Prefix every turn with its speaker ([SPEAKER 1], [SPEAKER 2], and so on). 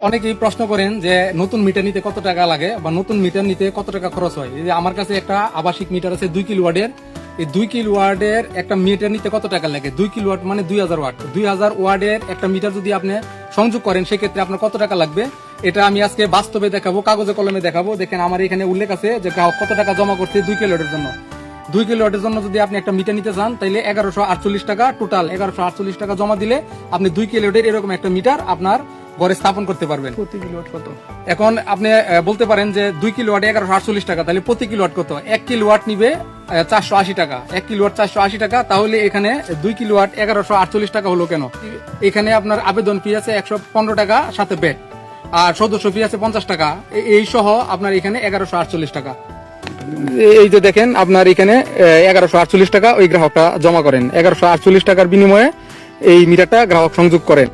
[SPEAKER 1] অনেকেই প্রশ্ন করেন যে নতুন মিটার নিতে কত টাকা লাগে বা নতুন মিটার নিতে কত টাকা খরচ হয়। এই যে আমার কাছে একটা আবাসিক মিটার আছে 2 কিলোওয়াটের। এই 2 কিলোওয়াটের একটা মিটার নিতে কত টাকা লাগে? 2 কিলোওয়াট মানে 2000 ওয়াট। 2000 ওয়াটের একটা মিটার যদি আপনি সংযোগ করেন সেক্ষেত্রে আপনার কত টাকা লাগবে, এটা আমি আজকে বাস্তবে দেখাবো, কাগজে কলমে দেখাবো। দেখেন আমার এখানে উল্লেখ আছে যে গ্রাহক কত টাকা জমা করছে 2 কিলোওয়াটের জন্য। 2 কিলোওয়াটের জন্য যদি আপনি একটা মিটার নিতে চান তাহলে 1148 টাকা, টোটাল 1148 টাকা জমা দিলে আপনি 2 কিলোওয়াটের এরকম একটা মিটার আপনার ঘরে স্থাপন করতে পারবেন।
[SPEAKER 2] প্রতি কিলোওয়াট কত?
[SPEAKER 1] এখন আপনি বলতে পারেন যে 2 কিলোওয়াট 1148 টাকা, তাহলে প্রতি কিলোওয়াট কত? 1 কিলোওয়াট নিবে 480 টাকা, 1 কিলোওয়াট 480 টাকা। তাহলে এখানে 2 কিলোওয়াট 1148 টাকা হলো কেন? এখানে আপনার আবেদন ফি আছে 115 টাকা, সাথে ব্যাট, আর সদস্য ফি আছে 50 টাকা, এই সহ আপনার এখানে 1148 টাকা। এই যে দেখেন আপনার এখানে 1148 টাকা ওই গ্রাহকটা জমা করেন। 1148 টাকার বিনিময়ে এই মিটারটা গ্রাহক সংযোগ করেন।